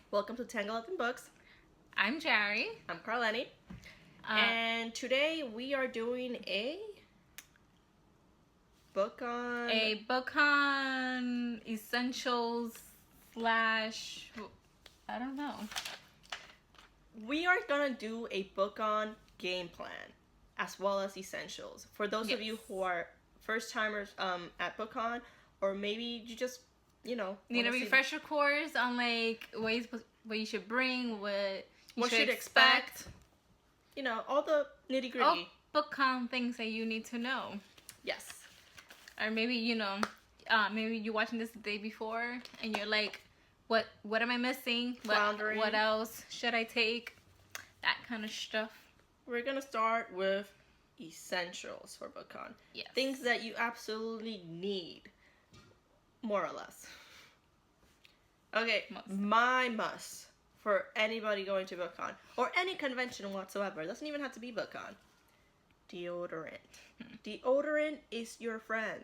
Welcome to Tangled in Books. I'm Yari. I'm Carleni. And today we are doing a BookCon essentials / I don't know. We are gonna do a BookCon game plan as well as essentials. For those of you who are first timers at BookCon, or maybe you just need a refresher course on like what you should bring, what you should expect. All the nitty gritty. All BookCon things that you need to know. Yes. Or maybe maybe you're watching this the day before and you're like, what am I missing? What else should I take? That kind of stuff. We're gonna start with essentials for BookCon. Yes. Things that you absolutely need, more or less. Okay, my must for anybody going to BookCon or any convention whatsoever. It doesn't even have to be BookCon. Deodorant. Deodorant is your friend.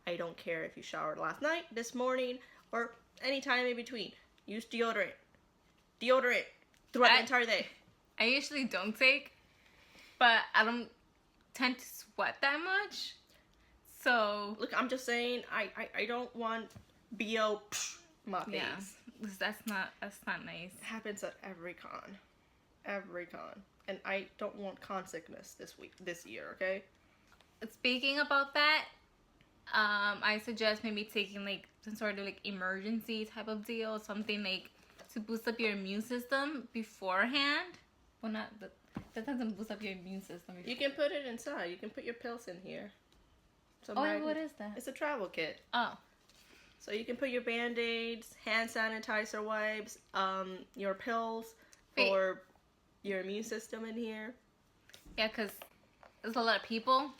I don't care if you showered last night, this morning, or any time in between. Use deodorant. Deodorant throughout the entire day. I usually don't take, but I don't tend to sweat that much. So look, I'm just saying, I don't want BO my face. Yeah, that's not nice. It happens at every con, and I don't want con sickness this year. Okay. Speaking about that, I suggest maybe taking like some sort of like emergency type of deal, something like to boost up your immune system beforehand. Well, that doesn't boost up your immune system. You can put it inside. You can put your pills in here. What is that? It's a travel kit. Oh. So you can put your Band-Aids, hand sanitizer wipes, your pills for your immune system in here. Yeah, because there's a lot of people.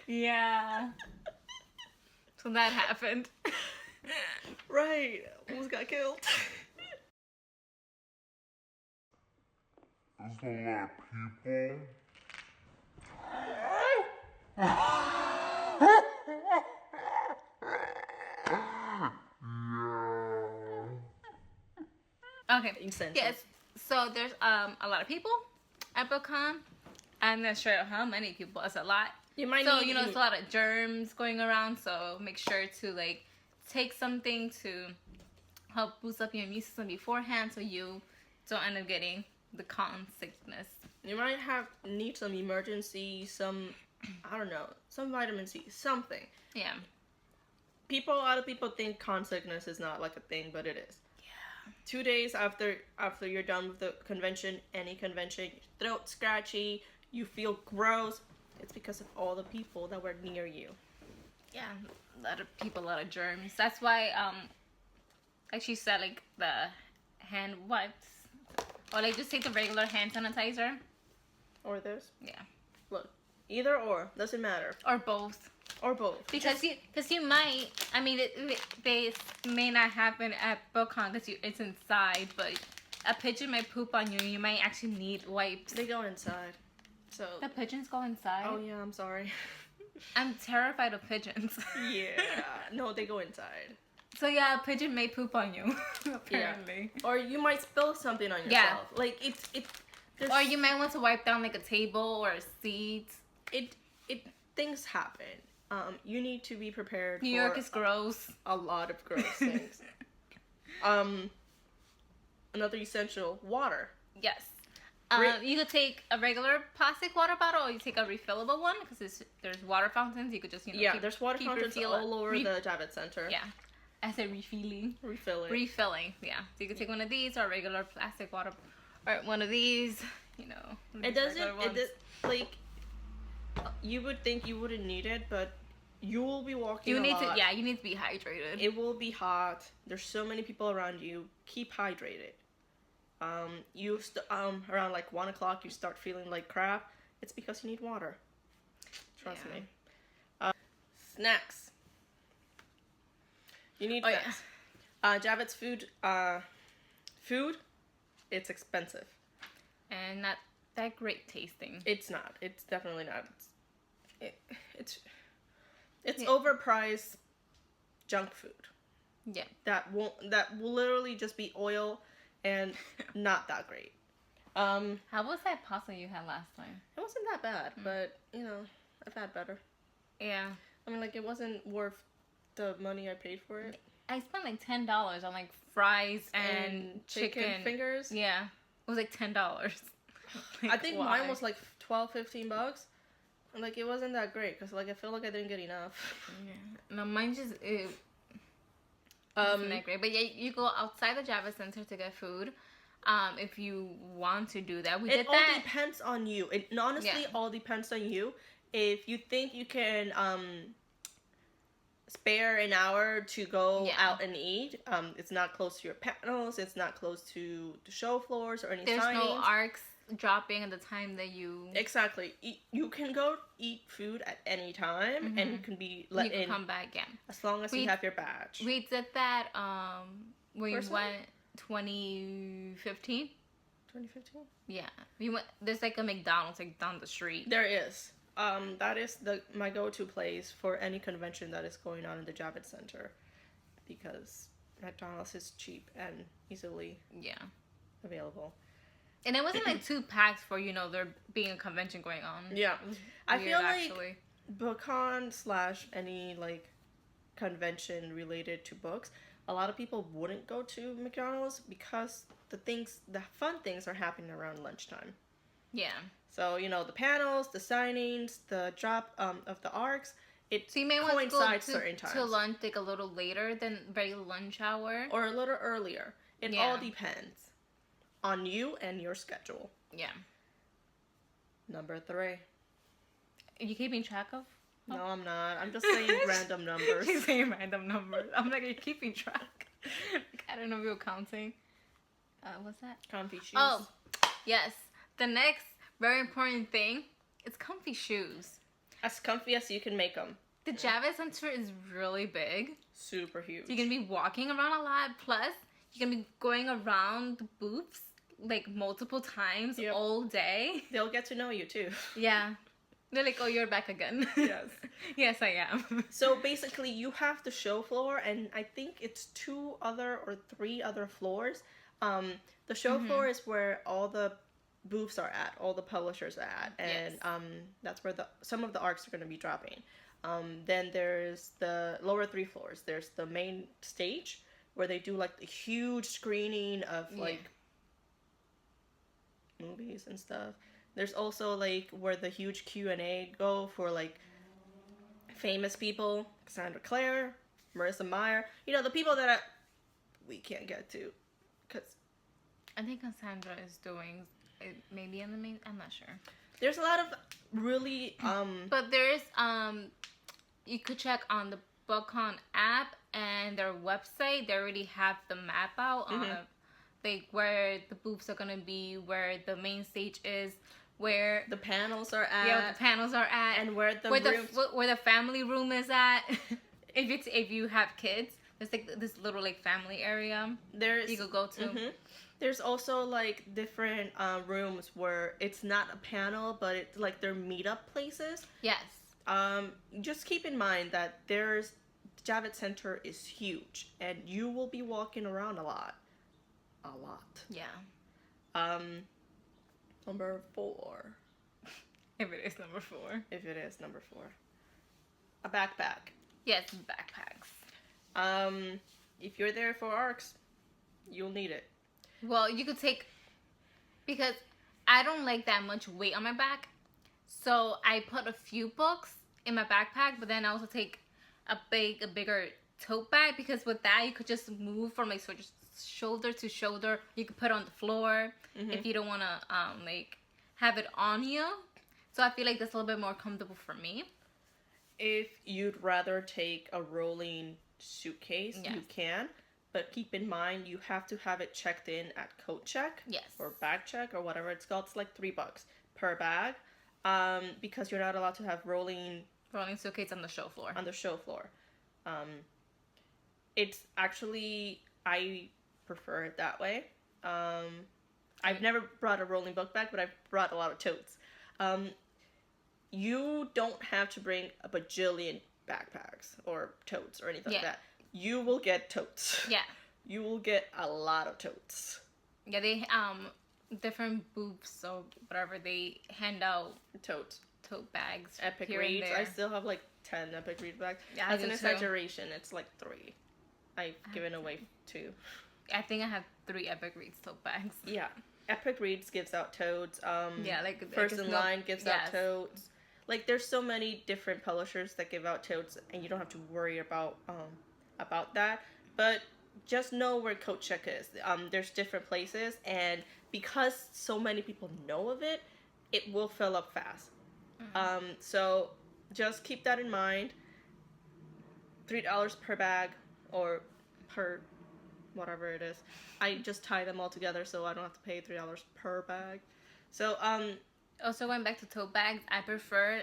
Yeah. So that happened. Right. Almost got killed. There's a lot of people. Okay. Yes. So there's a lot of people at BookCon. I'm not sure how many people. It's a lot. It's a lot of germs going around. So make sure to like take something to help boost up your immune system beforehand, so you don't end up getting the con sickness. You might need some emergency, some vitamin C, something. Yeah. A lot of people think con sickness is not like a thing, but it is. Yeah. 2 days after you're done with the convention, any convention, your throat's scratchy, you feel gross, it's because of all the people that were near you. Yeah, a lot of people, a lot of germs. That's why, like she said, like the hand wipes, or like just take the regular hand sanitizer. Or this. Yeah. Look, either or, doesn't matter. Or both. Or both. Because you might, I mean, they may not happen at BookCon because it's inside, but a pigeon might poop on you and you might actually need wipes. They go inside. So the pigeons go inside? Oh yeah, I'm sorry. I'm terrified of pigeons. Yeah. No, they go inside. So yeah, a pigeon may poop on you, apparently. Yeah. Or you might spill something on yourself. Yeah. Like or you might want to wipe down like a table or a seat. Things happen. You need to be prepared. New York is gross. A lot of gross things. Another essential, water. Yes. You could take a regular plastic water bottle, or you take a refillable one, because there's water fountains. You could just there's water fountains all over the Javits Center. Yeah. I said refilling. Refilling. Yeah. So you could take one of these or a regular plastic water, or one of these. It doesn't. Like, you would think you wouldn't need it, but you will be walking. You need to be hydrated. It will be hot. There's so many people around you. Keep hydrated. Around like 1 o'clock, you start feeling like crap. It's because you need water. Trust me. Snacks. You need snacks. Yeah. Javits food. It's expensive. And not that great tasting. It's not. It's definitely not. It's overpriced junk food. Yeah. That will literally just be oil and not that great. How was that pasta you had last time? It wasn't that bad, but you know, I've had better. Yeah. I mean, like, it wasn't worth the money I paid for it. I spent like $10 on like fries and chicken fingers. Yeah, it was like $10. I think mine was like $12-15. And like, it wasn't that great because like I feel like I didn't get enough. Yeah. No, mine just wasn't that great. But yeah, you go outside the Java Center to get food. If you want to do that, it all depends on you. It honestly all depends on you. If you think you can spare an hour to go out and eat, it's not close to your panels, it's not close to the show floors or any There's signings. no arcs dropping at the time that you... Exactly. You can go eat food at any time, and you can be let in. You can come back, as long as you have your badge. We did that when you went 2015. 2015? Yeah. We went. There's like a McDonald's like down the street. There is. That is my go-to place for any convention that is going on in the Javits Center, because McDonald's is cheap and easily available. And it wasn't like too packed for, you know, there being a convention going on. Yeah. I feel like BookCon / any like convention related to books, a lot of people wouldn't go to McDonald's because the fun things are happening around lunchtime. Yeah. So, you know, the panels, the signings, the drop of the arcs, it so you may coincides want to go certain times. To lunch like a little later than regular lunch hour. Or a little earlier. It all depends on you and your schedule. Yeah. Number 3. Are you keeping track of? No, I'm not. I'm just saying random numbers. She's saying random numbers. I'm like, are you keeping track? I don't know if you're counting. What's that? Comfy shoes. Oh, yes. The next very important thing is comfy shoes. As comfy as you can make them. The Javits Center is really big. Super huge. You're going to be walking around a lot. Plus, you're going to be going around the booths like multiple times all day. They'll get to know you too. Yeah. They're like, oh, you're back again. Yes. Yes, I am. So basically, you have the show floor, and I think it's 2 other or 3 other floors. The show floor is where all the booths are at, all the publishers are at, and that's where some of the arcs are going to be dropping. Then there's the lower 3 floors. There's the main stage where they do like the huge screening of like movies and stuff. There's also like where the huge Q&A go for like famous people, Cassandra Clare, Marissa Meyer, you know, the people that we can't get to, because I think Cassandra is doing it maybe in the main. I'm not sure. There's a lot of really but there's you could check on the BookCon app and their website. They already have the map out on like where the booths are gonna be, where the main stage is, where the panels are at. Yeah, the panels are at, and where the family room is at. if you have kids, there's like this little like family area you could go to. There's also like different rooms where it's not a panel, but it's like their meetup places. Yes. Just keep in mind that the Javits Center is huge, and you will be walking around a lot. Yeah. Number 4. If it is number 4. If it is number 4. A backpack. Yes, backpacks. If you're there for ARCs, you'll need it. Well, you could take, because I don't like that much weight on my back, so I put a few books in my backpack, but then I also take a bigger tote bag, because with that you could just move from like just shoulder to shoulder. You could put it on the floor if you don't want to like have it on you. So I feel like that's a little bit more comfortable for me. If you'd rather take a rolling suitcase, you can. But keep in mind, you have to have it checked in at coat check. Yes. Or bag check, or whatever it's called. It's like $3 per bag. Because you're not allowed to have rolling suitcase on the show floor. It's actually, I prefer it that way. I've never brought a rolling book bag, but I've brought a lot of totes. You don't have to bring a bajillion backpacks or totes or anything like that. you will get totes. Yeah. You will get a lot of totes. Yeah, they different booths or whatever, they hand out totes. Tote bags. Epic Reads. I still have like 10 Epic Read bags. Yeah, that's an exaggeration. It's like 3. I've given away 2. I think I have 3 Epic Reads tote bags. Yeah. Epic Reads gives out totes. Yeah, like First in Line gives out totes. Like, there's so many different publishers that give out totes, and you don't have to worry about that. But just know where Coat Check is. There's different places, and because so many people know of it, it will fill up fast. So just keep that in mind. $3 per bag, or per whatever it is. I just tie them all together so I don't have to pay $3 per bag. So also going back to tote bags, I prefer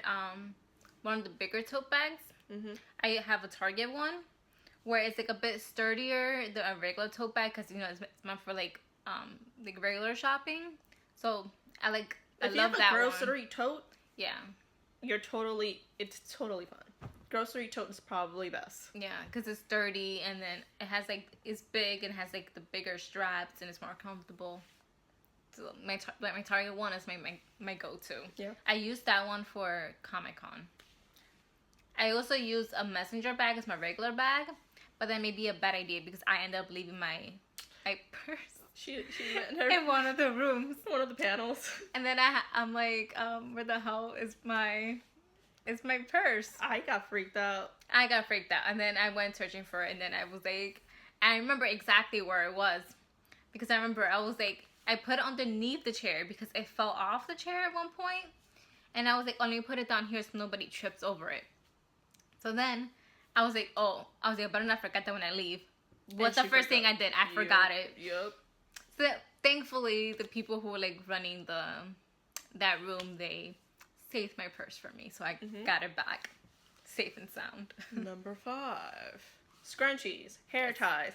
one of the bigger tote bags. Mm-hmm. I have a Target one where it's like a bit sturdier than a regular tote bag, because you know it's meant for like regular shopping. So I love that one. If you have a grocery tote, yeah, it's totally fine. Grocery tote is probably best. Yeah, because it's sturdy, and then it has it's big and has like the bigger straps, and it's more comfortable. So my Target one is my go-to. Yeah. I use that one for Comic-Con. I also use a messenger bag as my regular bag, but that may be a bad idea because I end up leaving my purse. She met her in one of the rooms, one of the panels, and then I'm like, where the hell is my purse? I got freaked out, and then I went searching for it, and then I was like, I remember exactly where it was, because I remember I was like, I put it underneath the chair because it fell off the chair at one point, and I was like, oh, let me put it down here so nobody trips over it. So then I was like, I better not forget that when I leave. What's the first thing I did? I forgot it. Yep. So thankfully, the people who were like running that room, they saved my purse for me, so I got it back safe and sound. Number 5. Scrunchies, hair ties,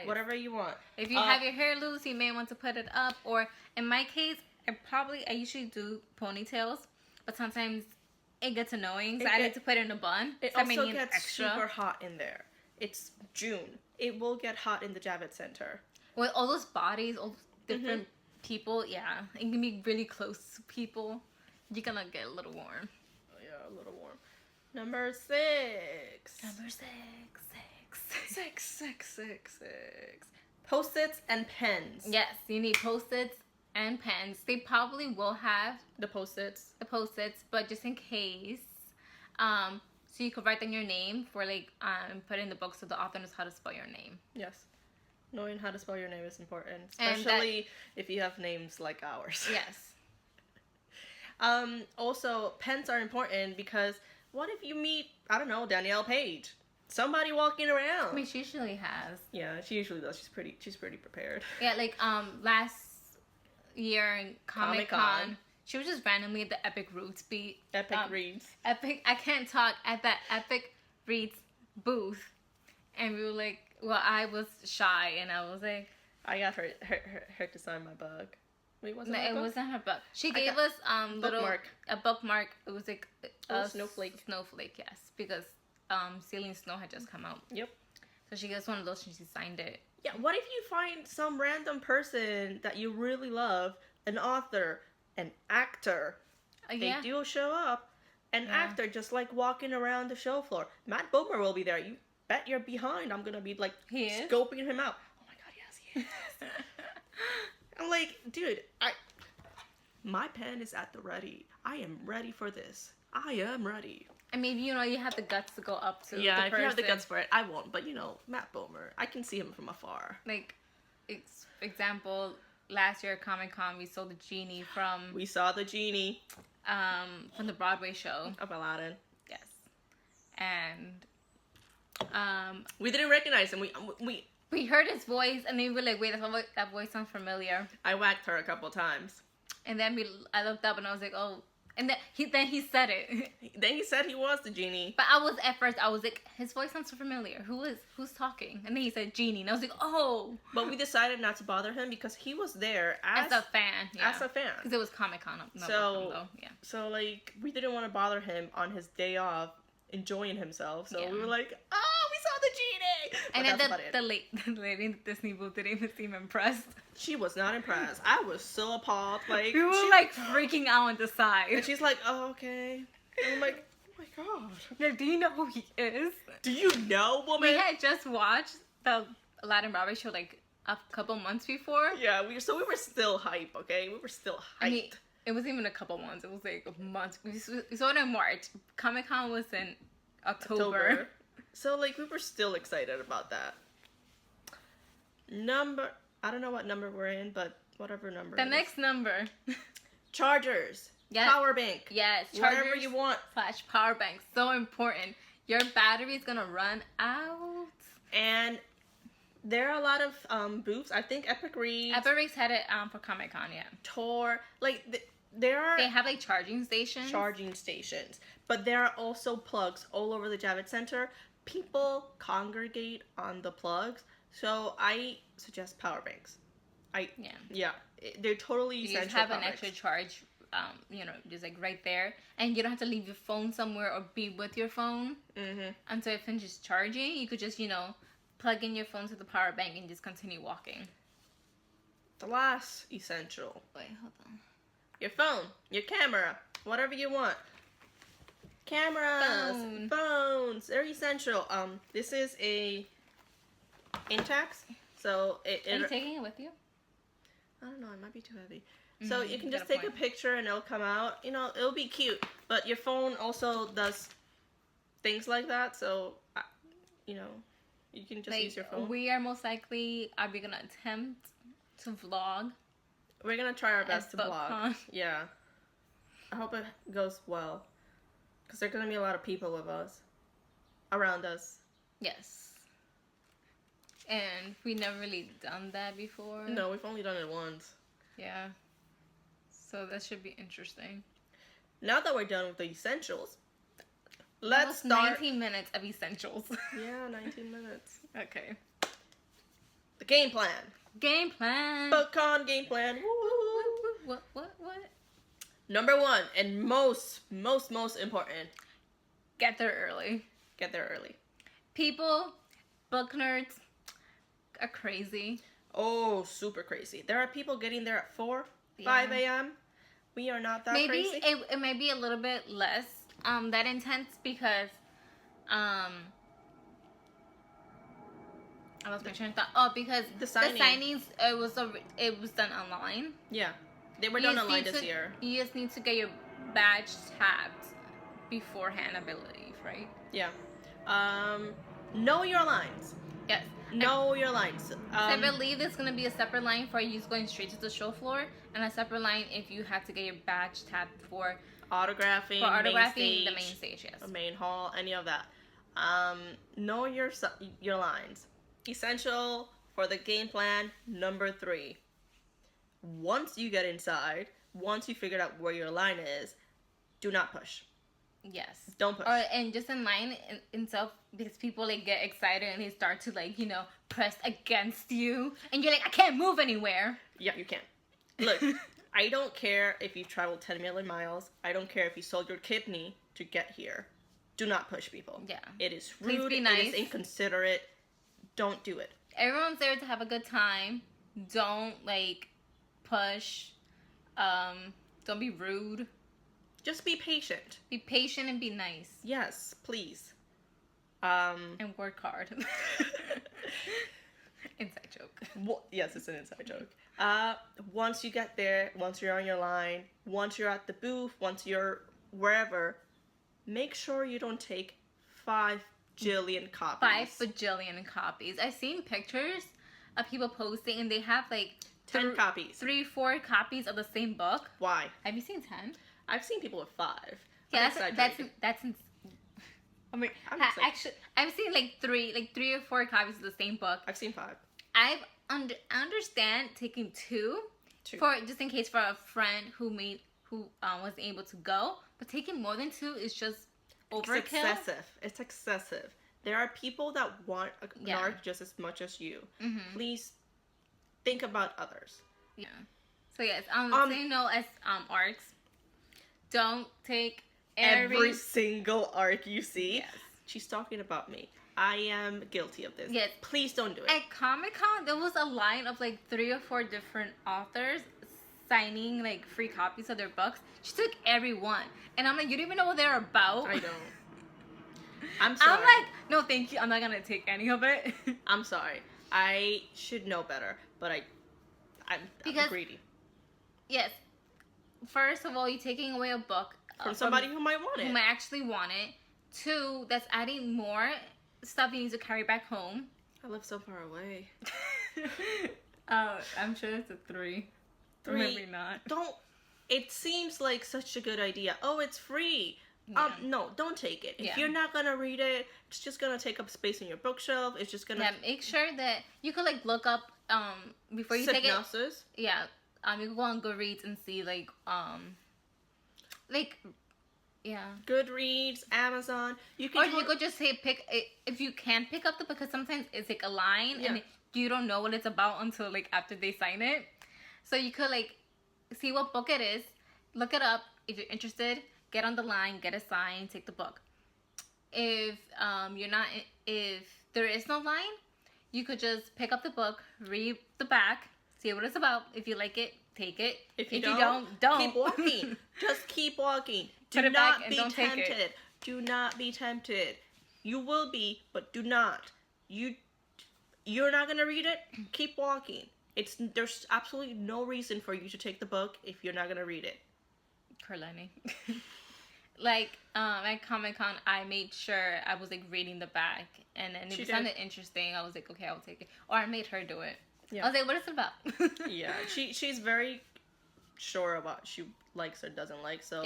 whatever you want. If you have your hair loose, you may want to put it up. Or in my case, I usually do ponytails, but sometimes it gets annoying, so I like to put it in a bun. It also gets super hot in there. It's June. It will get hot in the Javits Center. With all those bodies, all those different people, yeah, it can be really close to people. You're gonna get a little warm. Oh, yeah, a little warm. Number 6. Number 6. Postits and pens. Yes, you need Postits and pens. They probably will have the Postits, but just in case, so you could write down your name for put in the book so the author knows how to spell your name. Yes, knowing how to spell your name is important, especially if you have names like ours. Yes. Also, pens are important because what if you meet, I don't know, Danielle Page? Somebody walking around. I mean, she usually has. Yeah, she usually does. She's pretty prepared. Yeah, last year in Comic-Con, she was just randomly at the Epic Reads beat. Epic Reads. I can't talk at that Epic Reads booth, and we were like, well, I was shy, and I was like, I got her to sign my book. Wait, wasn't it wasn't her book. She gave us a bookmark. It was like a snowflake. Snowflake, yes, because Celine Snow had just come out. Yep. So she gets one of those and she signed it. Yeah, what if you find some random person that you really love, an author, an actor, they do show up, an actor just walking around the show floor. Matt Bomer will be there. You bet you're behind. I'm gonna be scoping him out. Oh my god, yes, he is. I'm like, dude, my pen is at the ready. I am ready for this. I am ready. I mean, you have the guts to go up to the if you have the guts for it, I won't. But, Matt Bomer, I can see him from afar. Example, last year at Comic-Con, we saw the Genie from... We saw the Genie. From the Broadway show. Of Aladdin. Yes. And... we didn't recognize him. We heard his voice, and then we were like, wait, that voice sounds familiar. I whacked her a couple times. And then I looked up, and I was like, oh... And then he said it. Then he said he was the Genie. But at first I was like, his voice sounds so familiar. Who's talking? And then he said Genie, and I was like, oh. But we decided not to bother him because he was there as a fan. Yeah. As a fan. Because it was Comic-Con. So we didn't want to bother him on his day off, enjoying himself. So we were like, oh, we saw the genie. And then the lady in the Disney booth didn't even seem impressed. She was not impressed. I was so appalled. Like, we were like freaking out on the side. And she's like, oh, okay. And I'm like, oh my god. Like, do you know who he is? Do you know, woman? We had just watched the Aladdin Broadway show like a couple months before. Yeah, we were still hype, okay? We were still hyped. I mean, it wasn't even a couple months. It was like a month. We saw it in March. Comic-Con was in October. So, like, we were still excited about that. I don't know what number we're in, but whatever number. The next number. Chargers. Yes. Power bank. Yes. Chargers, whatever you want. / power bank. So important. Your battery is going to run out. And there are a lot of booths. I think Epic Reads had it for Comic-Con, yeah. Tor. Like, they have, like, charging stations. But there are also plugs all over the Javits Center. People congregate on the plugs. So I suggest power banks. Yeah, they're totally essential. You just have an extra charge, just like right there, and you don't have to leave your phone somewhere or be with your phone until it finishes charging. You could just plug in your phone to the power bank and just continue walking. The last essential. Wait, hold on. Your phone, your camera, whatever you want. Cameras, phones, they're essential. This is a Intex, so Are you taking it with you? I don't know, it might be too heavy. So you can just take a picture and it'll come out. It'll be cute. But your phone also does things like that, so you can just use your phone. We are most likely gonna attempt to vlog. We're gonna try our best to vlog. Yeah. I hope it goes well. Because there are gonna be a lot of people with us. Around us. Yes. And we've never really done that before. No, we've only done it once. Yeah. So that should be interesting. Now that we're done with the essentials, let's start. 19 minutes of essentials. Yeah, 19 minutes. Okay. The game plan. Game plan. BookCon game plan. What? Number 1 and most important. Get there early. People, book nerds, are crazy. Oh, super crazy. There are people getting there at 5 a.m. We are not that crazy. Maybe it may be a little bit less that intense because I lost my train of thought. Oh, because the signings it was done online. Yeah, they were done online this year. You just need to get your badge tabbed beforehand, I believe, right? Yeah. Know your lines. Yes. Know your lines. I believe there's going to be a separate line for you going straight to the show floor, and a separate line if you have to get your badge tabbed for autographing the main stage, yes. The main hall, any of that. Know your lines. Essential for the game plan, number 3. Once you get inside, once you figured out where your line is, do not push. Yes. Don't push. And just in line itself, because people get excited and they start to press against you, and you're like, I can't move anywhere. Yeah, you can't. Look, I don't care if you traveled 10 million miles. I don't care if you sold your kidney to get here. Do not push people. Yeah. It is rude. Please be nice. It is inconsiderate. Don't do it. Everyone's there to have a good time. Don't push. Don't be rude. Just be patient. Be patient and be nice. Yes, please. And work hard. Inside joke. Yes, it's an inside joke. Once you get there, once you're on your line, once you're at the booth, once you're wherever, make sure you don't take 5 bajillion copies. 5 bajillion copies. I've seen pictures of people posting and they have 10 copies. 3-4 copies of the same book. Why? Have you seen 10? I've seen people with 5. Yeah, that's I mean, actually, I've seen 3 or 4 copies of the same book. I've seen 5. I understand taking 2 for just in case for a friend who wasn't able to go, but taking more than 2 is just overkill. It's excessive. There are people that want an arc just as much as you. Mm-hmm. Please think about others. Yeah. So yes, same note as arcs. Don't take every single arc you see. Yes. She's talking about me. I am guilty of this. Yes. Please don't do it. At Comic-Con, there was a line of like 3 or 4 different authors signing like free copies of their books. She took every one. And I'm like, you don't even know what they're about. I don't. I'm sorry. I'm like, no, thank you. I'm not gonna take any of it. I'm sorry. I should know better, but I'm greedy. Yes. First of all, you're taking away a book from somebody who might want it. Who might actually want it. 2, that's adding more stuff you need to carry back home. I live so far away. I'm sure it's a 3. 3. Maybe not. It seems like such a good idea. Oh, it's free. Yeah. No, don't take it. If you're not gonna read it, it's just gonna take up space in your bookshelf. It's just gonna. Yeah, make sure that you could like look up before you take it. Yeah, you can go on Goodreads and see Goodreads, Amazon. You could just say pick it if you can pick up because sometimes it's like a line and you don't know what it's about until like after they sign it. So you could like see what book it is, look it up if you're interested. Get on the line, get a sign, take the book. If if there is no line, you could just pick up the book, read the back, see what it's about. If you like it, take it. If you don't. Keep walking. Just keep walking. Do not be tempted. Do not be tempted. You will be, but do not. You're not gonna read it. Keep walking. There's absolutely no reason for you to take the book if you're not gonna read it. Carlene. Like at Comic-Con, I made sure I was like reading the back, and then if it sounded interesting, I was like, okay, I'll take it. Or I made her do it. Yeah. I was like, what is it about? Yeah, she's very sure about what she likes or doesn't like. So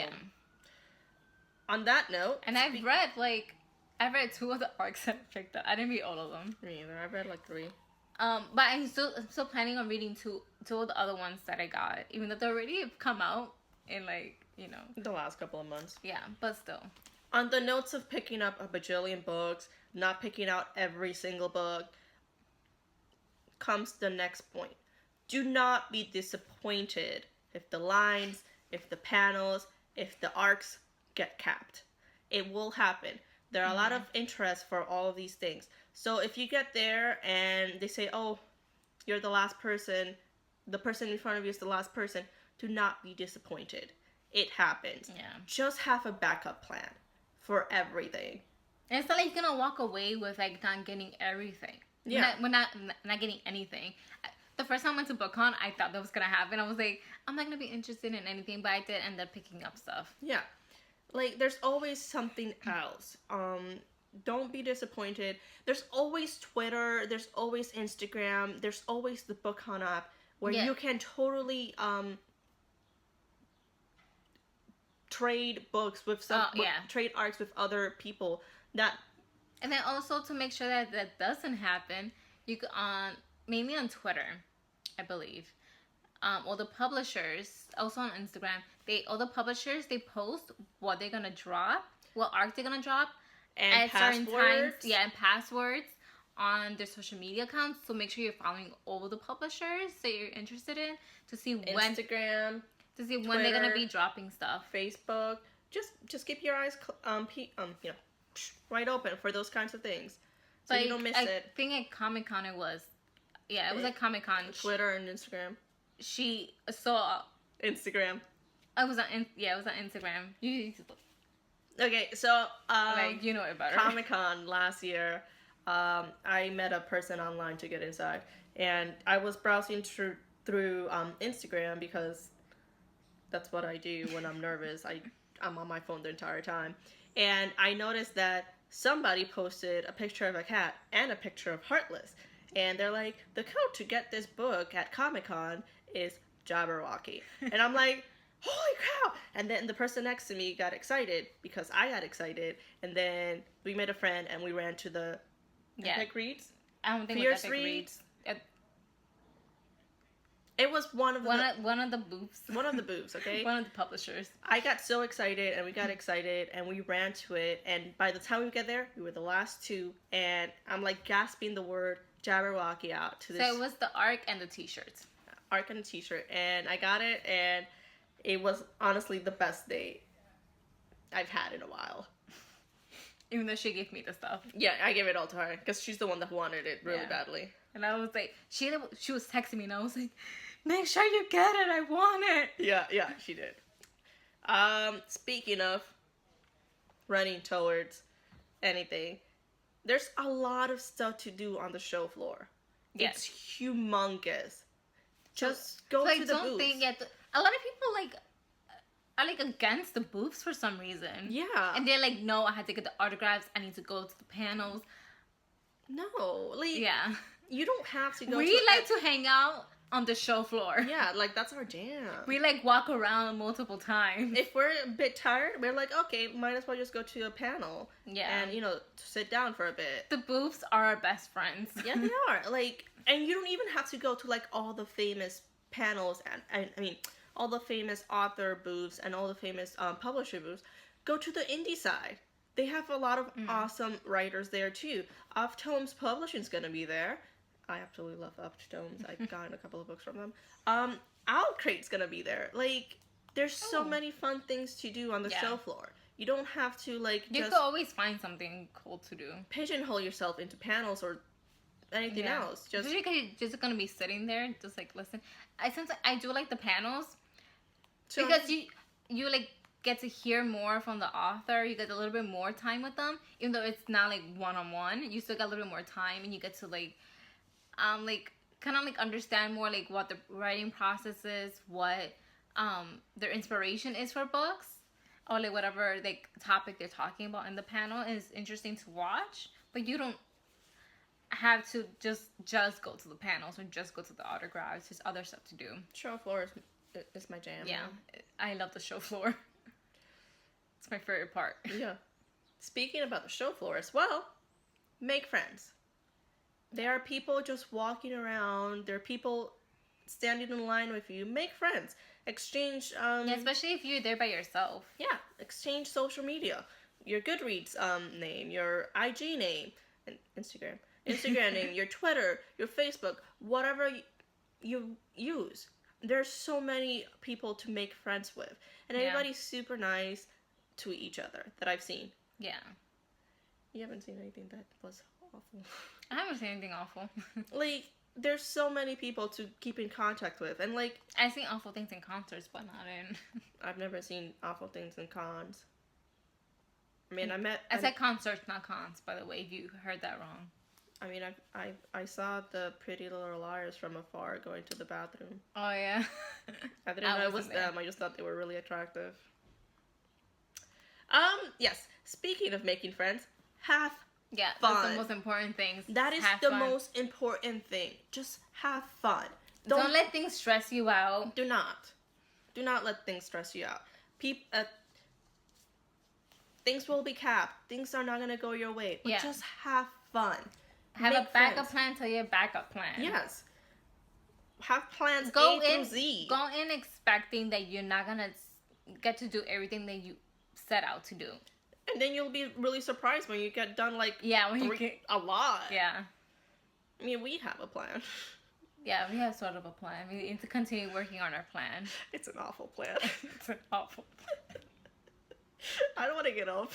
on that note, and I've read 2 of the arcs that I picked up. I didn't read all of them. Me either. I've read like 3. But I'm still planning on reading two of the other ones that I got, even though they already have come out in the last couple of months. Yeah, but still. On the notes of picking up a bajillion books, not picking out every single book, comes the next point. Do not be disappointed if the lines, if the panels, if the arcs get capped. It will happen. There are a lot of interest for all of these things. So if you get there and they say, oh, you're the last person, the person in front of you is the last person, do not be disappointed. It happens. Yeah. Just have a backup plan for everything. And it's not like you're gonna walk away with like not getting everything. Yeah. We're not getting anything. The first time I went to BookCon, I thought that was gonna happen. I was like, I'm not gonna be interested in anything, but I did end up picking up stuff. Yeah. Like, there's always something else. Don't be disappointed. There's always Twitter. There's always Instagram. There's always the BookCon app where you can totally trade books with trade arcs with other people. And then also to make sure that doesn't happen, you could mainly on Twitter, I believe. All the publishers, also on Instagram, all the publishers post what they're gonna drop, what arc they're gonna drop, and at certain times, and passwords on their social media accounts. So make sure you're following all the publishers that you're interested in to see Instagram, to see when they're gonna be dropping stuff. Facebook, just keep your eyes wide open for those kinds of things, so you don't miss it. I think at Comic-Con it was at Comic-Con. Twitter and Instagram. She saw Instagram. It was on Instagram. Okay, so you know it better. Comic-Con last year, I met a person online to get inside, and I was browsing through Instagram because that's what I do when I'm nervous. I'm on my phone the entire time, and I noticed that somebody posted a picture of a cat and a picture of Heartless, and they're like, the code to get this book at Comic-Con is Jabberwocky, and I'm like, holy cow! And then the person next to me got excited because I got excited, and then we made a friend and we ran to the Epic Reads. I don't think Fierce it was Epic Reads. It was one of the booths. One of the booths, okay? One of the publishers. I got so excited, and we got excited, and we ran to it, and by the time we get there, we were the last 2, and I'm like gasping the word Jabberwocky out to this. So it was the arc and the t-shirts. Arc and the t-shirt, and I got it, and it was honestly the best day I've had in a while. Even though she gave me the stuff. Yeah, I gave it all to her because she's the one that wanted it really badly. And I was like, she was texting me and I was like, make sure you get it. I want it. Yeah, she did. Speaking of running towards anything, there's a lot of stuff to do on the show floor. Yes. It's humongous. Just go to the booths. A lot of people are like against the booths for some reason. Yeah. And they're like, no, I had to get the autographs. I need to go to the panels. No, you don't have to go. We like to hang out on the show floor. Yeah, like that's our jam. We like walk around multiple times. If we're a bit tired, we're like, okay, might as well just go to a panel. Yeah. And sit down for a bit. The booths are our best friends. Yeah, they are. And you don't even have to go to all the famous panels and I mean all the famous author booths and all the famous publisher booths. Go to the indie side. They have a lot of awesome writers there too. Up Tomes Publishing's gonna be there. I absolutely love Up Tomes. I've gotten a couple of books from them. Owl Crate's gonna be there. There's so many fun things to do on the show floor. You don't have to You could always find something cool to do. Pigeonhole yourself into panels or anything else. Just you're just gonna be sitting there, just listen. I do like the panels because you get to hear more from the author. You get a little bit more time with them, even though it's not one-on-one. You still get a little bit more time, and you get to kind of understand more what the writing process is, what their inspiration is for books, or whatever topic they're talking about in the panel is interesting to watch. But you don't have to just go to the panels or just go to the autographs. There's other stuff to do. Show floor is my jam. Yeah, I love the show floor. It's my favorite part. Yeah. Speaking about the show floor as well, make friends. There are people just walking around. There are people standing in line with you. Make friends. Exchange. Especially if you're there by yourself. Yeah. Exchange social media. Your Goodreads name, your IG name, and Instagram name, your Twitter, your Facebook, whatever you use. There's so many people to make friends with, and everybody's super nice to each other that I've seen. Yeah. You haven't seen anything that was awful. I haven't seen anything awful. There's so many people to keep in contact with, and I've seen awful things in concerts, but not in. I've never seen awful things in cons. I mean, I said concerts, not cons. By the way, if you heard that wrong. I mean, I saw the Pretty Little Liars from afar going to the bathroom. Oh yeah. I didn't know it was them. I just thought they were really attractive. Yes. Speaking of making friends, have fun. That's the most important thing. That is the most important thing. Just have fun. Don't let things stress you out. Do not let things stress you out. Things will be capped. Things are not gonna go your way. But just have fun. Have a backup plan to your backup plan. Yes. Have plans A through Z. Go in expecting that you're not gonna get to do everything that you set out to do. And then you'll be really surprised when you get done a lot. Yeah. I mean, we have a plan. Yeah, we have sort of a plan. We need to continue working on our plan. It's an awful plan. It's an awful plan. I don't want to get up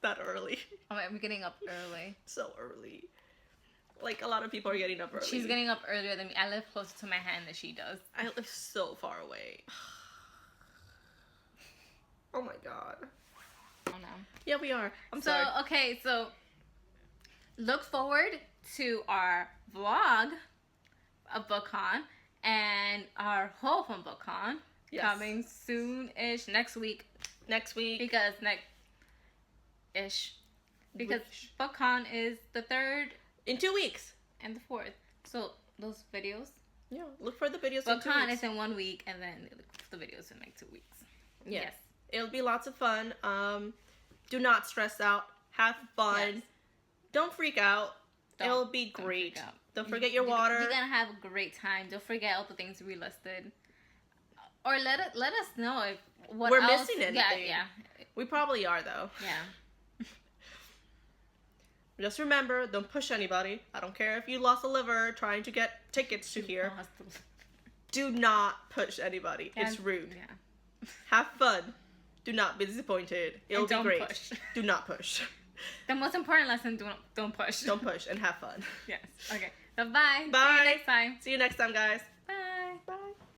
that early. I'm getting up early. So early. A lot of people are getting up early. She's getting up earlier than me. I live closer to my hand than she does. I live so far away. Oh my god. Oh no. Yeah, we are. I'm sorry. Okay, so look forward to our vlog of BookCon and our haul from BookCon coming soon-ish next week. Because because BookCon is the 3rd in 2 weeks and the 4th. So those videos. Yeah, look for the videos. BookCon is in 1 week, and then look for the videos in 2 weeks. Yes, it'll be lots of fun. Do not stress out. Have fun. Yes. Don't freak out. It'll be great. Don't forget your water. You're gonna have a great time. Don't forget all the things we listed. Or let us know if we're missing anything. Yeah. We probably are though. Yeah. Just remember, don't push anybody. I don't care if you lost a liver trying to get tickets to here. Do not push anybody. It's rude. Yeah. Have fun. Do not be disappointed. It'll be great. Push. Do not push. The most important lesson: don't push. Don't push and have fun. Yes. Okay. Bye. Bye. See you next time. See you next time, guys.